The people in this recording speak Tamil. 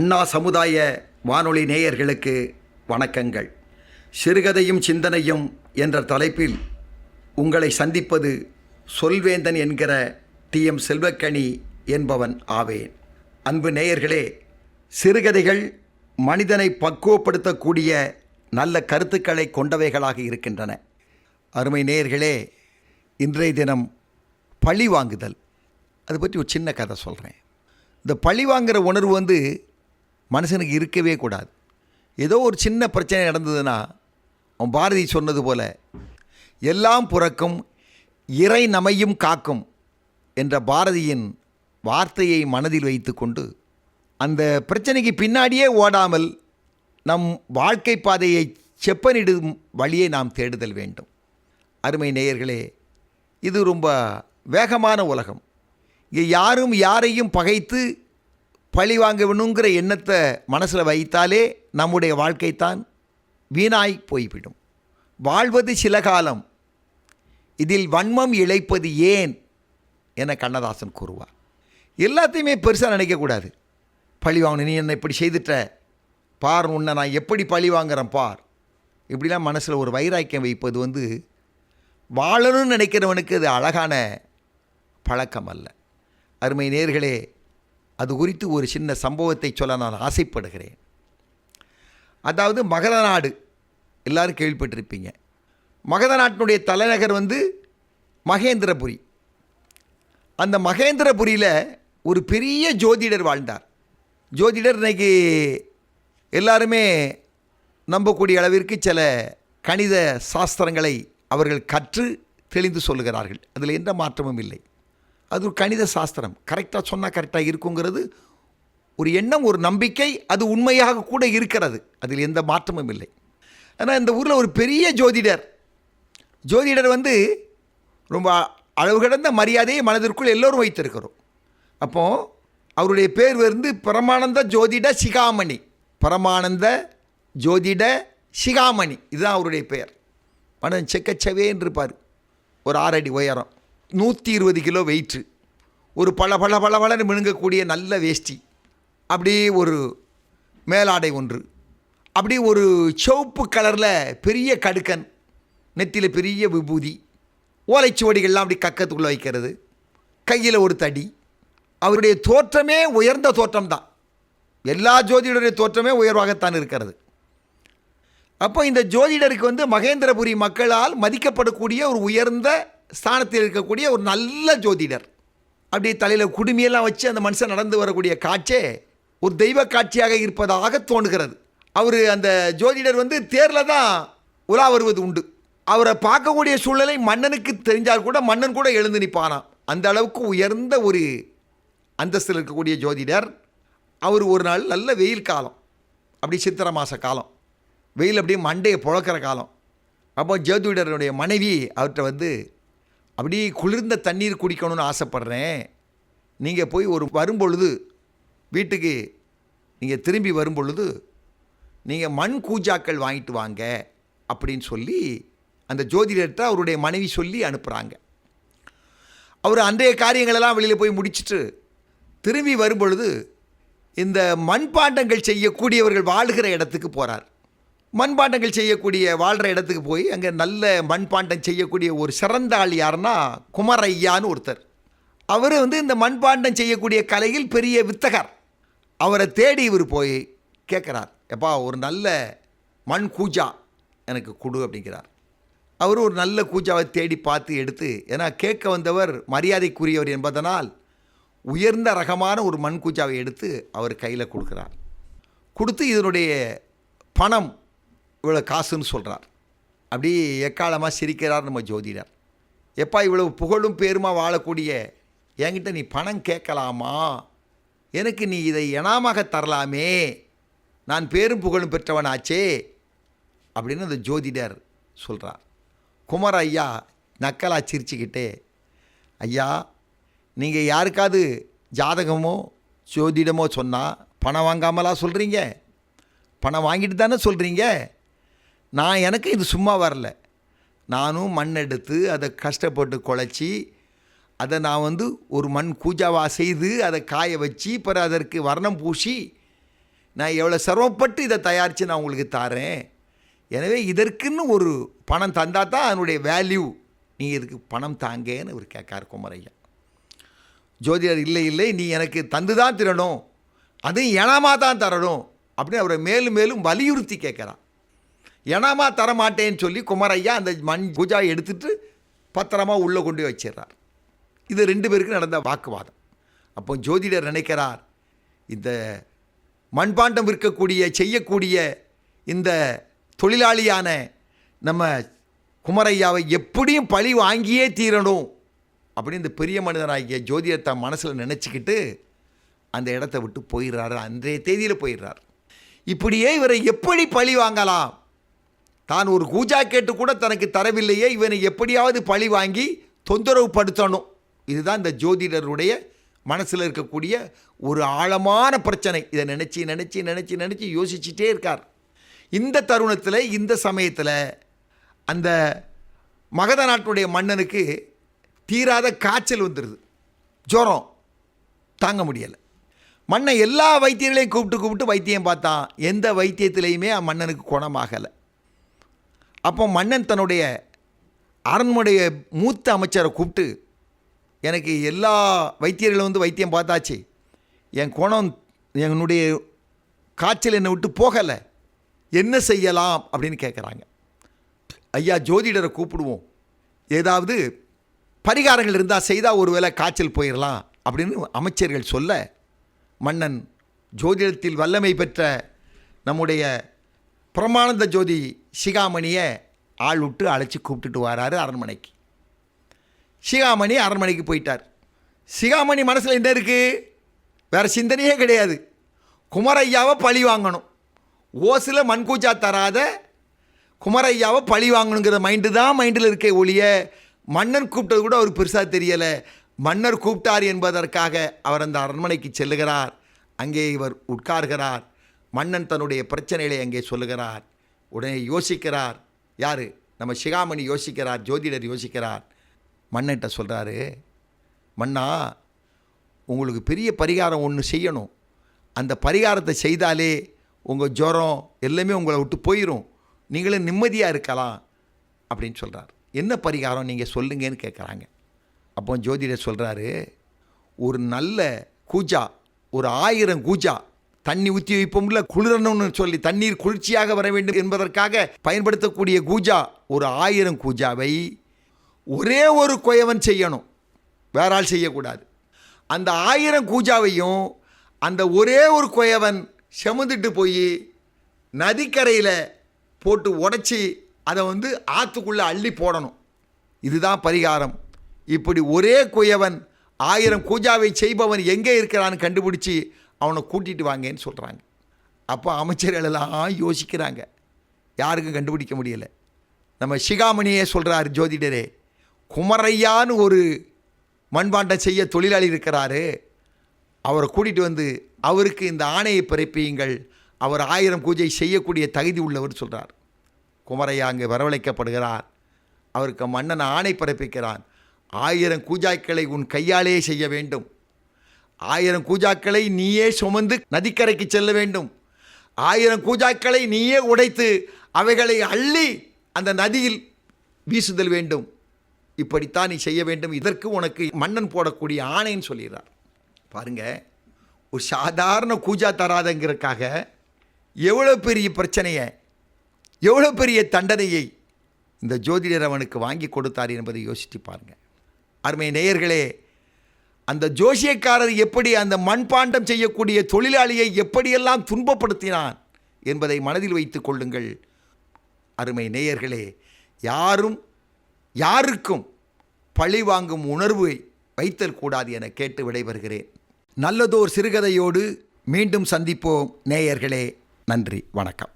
அண்ணா சமுதாய வானொலி நேயர்களுக்கு வணக்கங்கள். சிறுகதையும் சிந்தனையும் என்ற தலைப்பில் உங்களை சந்திப்பது சொல்வேந்தன் என்கிற டி.எம். செல்வக்கனி என்பவன் ஆவேன். அன்பு நேயர்களே, சிறுகதைகள் மனிதனை பக்குவப்படுத்தக்கூடிய நல்ல கருத்துக்களை கொண்டவைகளாக இருக்கின்றன. அருமை நேயர்களே, இன்றைய தினம் பழி வாங்குதல், அதை பற்றி ஒரு சின்ன கதை சொல்கிறேன். இந்த பழி வாங்குகிற உணர்வு மனுஷனுக்கு இருக்கவே கூடாது. ஏதோ ஒரு சின்ன பிரச்சனை நடந்ததுன்னா, அவன் பாரதி சொன்னது போல எல்லாம் புறக்கும் இறை நமையும் காக்கும் என்ற பாரதியின் வார்த்தையை மனதில் வைத்து கொண்டு அந்த பிரச்சனைக்கு பின்னாடியே ஓடாமல் நம் வாழ்க்கை பாதையை செப்பனிடும் வழியை நாம் தேடுதல் வேண்டும். அருமை நேயர்களே, இது ரொம்ப வேகமான உலகம். இங்கே யாரும் யாரையும் பகைத்து பழி வாங்க வேணுங்கிற எண்ணத்தை மனசில் வைத்தாலே நம்முடைய வாழ்க்கைத்தான் வீணாய் போய்விடும். வாழ்வது சில காலம், இதில் வன்மம் இழைப்பது ஏன் என கண்ணதாசன் கூறுவார். எல்லாத்தையுமே பெருசாக நினைக்கக்கூடாது. பழி வாங்கணும், நீ என்னை இப்படி செய்துட்ட பார், உன்னை நான் எப்படி பழி வாங்குறேன் பார், இப்படிலாம் மனசில் ஒரு வைராக்கியம் வைப்பது வாழணும்னு நினைக்கிறவனுக்கு அது அழகான பழக்கம் அல்ல. அருமை நேயர்களே, அது குறித்து ஒரு சின்ன சம்பவத்தை சொல்ல நான் ஆசைப்படுகிறேன். அதாவது மகத நாடு, எல்லோரும் கேள்விப்பட்டிருப்பீங்க. மகத நாட்டினுடைய தலைநகர் மகேந்திரபுரி. அந்த மகேந்திரபுரியில் ஒரு பெரிய ஜோதிடர் வாழ்ந்தார். ஜோதிடர் இன்றைக்கி எல்லாருமே நம்பக்கூடிய அளவிற்கு சில கணித சாஸ்திரங்களை அவர்கள் கற்று தெளிந்து சொல்லுகிறார்கள். அதில் எந்த மாற்றமும் இல்லை. அது ஒரு கணித சாஸ்திரம். கரெக்டாக சொன்னால் கரெக்டாக இருக்குங்கிறது ஒரு எண்ணம், ஒரு நம்பிக்கை. அது உண்மையாக கூட இருக்கிறது, அதில் எந்த மாற்றமும் இல்லை. ஆனால் இந்த ஊரில் ஒரு பெரிய ஜோதிடர் ரொம்ப அளவு கடந்த மரியாதையை மனதிற்குள் எல்லோரும் வைத்திருக்கிறோம். அப்போது அவருடைய பேர் பரமானந்த ஜோதிட சிகாமணி. பரமானந்த ஜோதிட சிகாமணி, இதுதான் அவருடைய பெயர். மனன் செக்கச்சவேன்னு இருப்பார். ஒரு 6 அடி உயரம், 120 கிலோ வெயிட்டு, ஒரு பளபளன்னு மினுங்கக்கூடிய நல்ல வேஷ்டி, அப்படி ஒரு மேலாடை ஒன்று, அப்படி ஒரு சிவப்பு கலரில் பெரிய கடுக்கன், நெத்தியில் பெரிய விபூதி, ஓலைச்சுவடிகள்லாம் அப்படி கக்கத்துக்குள்ளே வைக்கிறது, கையில் ஒரு தடி. அவருடைய தோற்றமே உயர்ந்த தோற்றம்தான். எல்லா ஜோதிடருடைய தோற்றமே உயர்வாகத்தான் இருக்கிறது. அப்போ இந்த ஜோதிடருக்கு மகேந்திரபுரி மக்களால் மதிக்கப்படக்கூடிய ஒரு உயர்ந்த ஸ்தானத்தில் இருக்கக்கூடிய ஒரு நல்ல ஜோதிடர். அப்படி தலையில் குடுமியெல்லாம் வச்சு அந்த மனுஷன் நடந்து வரக்கூடிய காட்சே ஒரு தெய்வ காட்சியாக இருப்பதாக தோணுகிறது. அவர் அந்த ஜோதிடர் தேரில் தான் உலா வருவது உண்டு. அவரை பார்க்கக்கூடிய சூழ்நிலை மன்னனுக்கு தெரிஞ்சால் கூட மன்னன் கூட எழுந்து நிற்பானாம். அந்த அளவுக்கு உயர்ந்த ஒரு அந்தஸ்தில் இருக்கக்கூடிய ஜோதிடர். அவர் ஒரு நாள் நல்ல வெயில் காலம், அப்படி சித்திரை மாத காலம், வெயில் அப்படியே மண்டையை புழக்கிற காலம். அப்போ ஜோதிடருடைய மனைவி அவர்கிட்ட அப்படி குளிர்ந்த தண்ணீர் குடிக்கணும்னு ஆசைப்பட்றேன், நீங்கள் போய் வரும்பொழுது வீட்டுக்கு நீங்கள் திரும்பி வரும்பொழுது நீங்கள் மண் கூஜாக்கள் வாங்கிட்டு வாங்க அப்படின்னு சொல்லி அந்த ஜோதிடர்கிட்ட அவருடைய மனைவி சொல்லி அனுப்புகிறாங்க. அவர் அன்றைய காரியங்களெல்லாம் வெளியில் போய் முடிச்சுட்டு திரும்பி வரும்பொழுது இந்த மண்பாண்டங்கள் செய்யக்கூடியவர்கள் வாழ்கிற இடத்துக்கு போகிறார். மண்பாண்டங்கள் வாழ்கிற இடத்துக்கு போய் அங்கே நல்ல மண்பாண்டம் செய்யக்கூடிய ஒரு சிறந்த ஆள் யாருன்னா குமரையான்னு ஒருத்தர். அவர் இந்த மண்பாண்டம் செய்யக்கூடிய கலையில் பெரிய வித்தகர். அவரை தேடி இவர் போய் கேட்குறார், எப்பா ஒரு நல்ல மண் கூஜா எனக்கு கொடு அப்படிங்கிறார். அவர் ஒரு நல்ல கூஜாவை தேடி பார்த்து எடுத்து, ஏன்னா கேட்க வந்தவர் மரியாதைக்குரியவர் என்பதனால் உயர்ந்த ரகமான ஒரு மண் கூஜாவை எடுத்து அவர் கையில் கொடுக்குறார். கொடுத்து இதனுடைய பணம் இவ்வளோ காசுன்னு சொல்கிறார். அப்படி எக்காலமாக சிரிக்கிறார் நம்ம ஜோதிடர். எப்பா இவ்வளவு புகழும் பேருமா வாழக்கூடிய என்கிட்ட நீ பணம் கேட்கலாமா? எனக்கு நீ இதை இனாமாக தரலாமே, நான் பேரும் புகழும் பெற்றவனாச்சே அப்படின்னு அந்த ஜோதிடர் சொல்கிறார். குமார ஐயா நக்கலாக சிரிச்சுக்கிட்டே, ஐயா நீங்கள் யாருக்காவது ஜாதகமோ ஜோதிடமோ சொன்னால் பணம் வாங்காமலா சொல்கிறீங்க? பணம் வாங்கிட்டு தானே சொல்கிறீங்க. எனக்கு இது சும்மா வரல. நானும் மண் எடுத்து அதை கஷ்டப்பட்டு குழைச்சி அதை நான் ஒரு மண் கூஜாவாக செய்து அதை காய வச்சு பிறகு அதற்கு வர்ணம் பூசி நான் எவ்வளோ சிரமப்பட்டு இதை தயாரித்து நான் உங்களுக்கு தரேன், எனவே இதற்குன்னு ஒரு பணம் தந்தால் தான் அதனுடைய வேல்யூ, நீங்கள் இதுக்கு பணம் தாங்கன்னு ஒரு கேட்கார் குமரையா. ஜோதிடர் இல்லை இல்லை நீ எனக்கு தந்து தான் தரணும், அதுவும் இனமாக தான் தரணும் அப்படின்னு அவரை மேலும் மேலும் வலியுறுத்தி கேட்குறான். இனமா தரமாட்டேன்னு சொல்லி குமரையா அந்த மண் பூஜாவை எடுத்துகிட்டு பத்திரமா உள்ளே கொண்டு வச்சிடுறார். இது 2 பேருக்கு நடந்த வாக்குவாதம். அப்போ ஜோதிடர் நினைக்கிறார், இந்த மண்பாண்டம் விற்கக்கூடிய செய்யக்கூடிய இந்த தொழிலாளியான நம்ம குமரையாவை எப்படியும் பழி வாங்கியே தீரணும் அப்படின்னு இந்த பெரிய மனிதனாகிய ஜோதிடர் தன் மனசில் நினச்சிக்கிட்டு அந்த இடத்த விட்டு போயிடுறாரு. அன்றைய தேதியில் போயிடுறார். இப்படியே இவரை எப்படி பழி வாங்கலாம், தான் ஒரு கூஜா கேட்டு கூட தனக்கு தரவில்லையே, இவனை எப்படியாவது பழி வாங்கி தொந்தரவு படுத்தணும். இதுதான் இந்த ஜோதிடருடைய மனசில் இருக்கக்கூடிய ஒரு ஆழமான பிரச்சனை. இதை நினச்சி நினச்சி நினச்சி நினச்சி யோசிச்சுட்டே இருக்கார். இந்த தருணத்தில் இந்த சமயத்தில் அந்த மகத நாட்டுடைய மன்னனுக்கு தீராத காய்ச்சல் வந்துடுது, ஜுரம் தாங்க முடியலை. மன்னன் எல்லா வைத்தியர்களையும் கூப்பிட்டு வைத்தியம் பார்த்தான், எந்த வைத்தியத்திலையுமே மன்னனுக்கு குணமாகலை. அப்போ மன்னன் தன்னுடைய அரண்மனைய மூத்த அமைச்சரை கூப்பிட்டு, எனக்கு எல்லா வைத்தியர்களும் வந்து வைத்தியம் பார்த்தாச்சு, என் குணம் என்னுடைய காய்ச்சல் என்னை விட்டு போகலை, என்ன செய்யலாம் அப்படின்னு கேட்குறாங்க. ஐயா ஜோதிடரை கூப்பிடுவோம், ஏதாவது பரிகாரங்கள் இருந்தால் செய்தால் ஒரு வேளை காய்ச்சல் போயிடலாம் அப்படின்னு அமைச்சர்கள் சொல்ல, மன்னன் ஜோதிடத்தில் வல்லமை பெற்ற நம்முடைய பிரமானந்த ஜோதி சிகாமணியை ஆள் விட்டு அழைச்சி கூப்பிட்டுட்டு வராரு அரண்மனைக்கு. சிகாமணி அரண்மனைக்கு போயிட்டார். சிகாமணி மனசில் என்ன இருக்குது, வேறு சிந்தனையே கிடையாது, குமரையாவை பழி வாங்கணும், ஓசில் மண்கூச்சா தராத குமரையாவை பழி வாங்கணுங்கிற மைண்டு தான் மைண்டில் இருக்க ஒழிய மன்னன் கூப்பிட்டது கூட அவர் பெருசாக தெரியலை. மன்னர் கூப்பிட்டார் என்பதற்காக அவர் அந்த அரண்மனைக்கு செல்லுகிறார். அங்கே இவர் உட்கார்கிறார். மன்னன் தன்னுடைய பிரச்சனைகளை அங்கே சொல்லுகிறார். உடனே யோசிக்கிறார். யார்? நம்ம சிகாமணி யோசிக்கிறார், ஜோதிடர் யோசிக்கிறார். மன்னன்கிட்ட சொல்கிறாரு, மன்னா உங்களுக்கு பெரிய பரிகாரம் ஒன்று செய்யணும், அந்த பரிகாரத்தை செய்தாலே உங்கள் ஜுரம் எல்லாமே உங்களை விட்டு போயிடும், நீங்களும் நிம்மதியாக இருக்கலாம் அப்படின்னு சொல்கிறார். என்ன பரிகாரம் நீங்கள் சொல்லுங்கன்னு கேட்குறாங்க. அப்போ ஜோதிடர் சொல்கிறாரு, ஒரு நல்ல கூஜா, ஒரு 1000 கூஜா தண்ணி ஊற்றி வைப்போம்ல, குளிரணும்னு சொல்லி தண்ணீர் குளிர்ச்சியாக வர வேண்டும் என்பதற்காக பயன்படுத்தக்கூடிய கூஜா, ஒரு 1000 கூஜாவை ஒரே ஒரு குயவன் செய்யணும், வேற ஆள் செய்யக்கூடாது. அந்த 1000 கூஜாவையும் அந்த ஒரே ஒரு குயவன் செமுந்துட்டு போய் நதிக்கரையில் போட்டு உடச்சி அதை வந்து ஆற்றுக்குள்ளே அள்ளி போடணும். இதுதான் பரிகாரம். இப்படி ஒரே குயவன் 1000 கூஜாவை செய்பவன் எங்கே இருக்கிறான்னு கண்டுபிடிச்சி அவனை கூட்டிகிட்டு வாங்கன்னு சொல்கிறாங்க. அப்போ அமைச்சர்கள் எல்லாம் யோசிக்கிறாங்க, யாருக்கும் கண்டுபிடிக்க முடியலை. நம்ம சிகாமணியே சொல்கிறார், ஜோதிடரே குமரையான்னு ஒரு மண்பாண்டம் செய்ய தொழிலாளி இருக்கிறாரு, அவரை கூட்டிகிட்டு வந்து அவருக்கு இந்த ஆணையை பிறப்பியுங்கள், அவர் 1000 பூஜை செய்யக்கூடிய தகுதி உள்ளவர் சொல்கிறார். குமரையா அங்கே வரவழைக்கப்படுகிறார். அவருக்கு மன்னன் ஆணை பிறப்பிக்கிறான். 1000 கூஜாக்களை உன் கையாலே செய்ய வேண்டும், 1000 கூஜாக்களை நீயே சுமந்து நதிக்கரைக்கு செல்ல வேண்டும், 1000 கூஜாக்களை நீயே உடைத்து அவைகளை அள்ளி அந்த நதியில் வீசுதல் வேண்டும், இப்படித்தான் நீ செய்ய வேண்டும், இதற்கு உனக்கு மன்னன் போடக்கூடிய ஆணைன்னு சொல்லிடுறார். பாருங்க, ஒரு சாதாரண கூஜா தராதங்கிறதுக்காக எவ்வளோ பெரிய பிரச்சனையை, எவ்வளோ பெரிய தண்டனையை இந்த ஜோதிடர் அவனுக்கு வாங்கி கொடுத்தார் என்பதை யோசித்து பாருங்கள். அருமை நேயர்களே, அந்த ஜோசியக்காரர் எப்படி அந்த மண்பாண்டம் செய்யக்கூடிய தொழிலாளியை எப்படியெல்லாம் துன்பப்படுத்தினான் என்பதை மனதில் வைத்து கொள்ளுங்கள். அருமை நேயர்களே, யாருக்கும் பழி வாங்கும் உணர்வை வைத்தல் கூடாது என கேட்டு விடைபெறுகிறேன். நல்லதோர் சிறுகதையோடு மீண்டும் சந்திப்போம் நேயர்களே. நன்றி, வணக்கம்.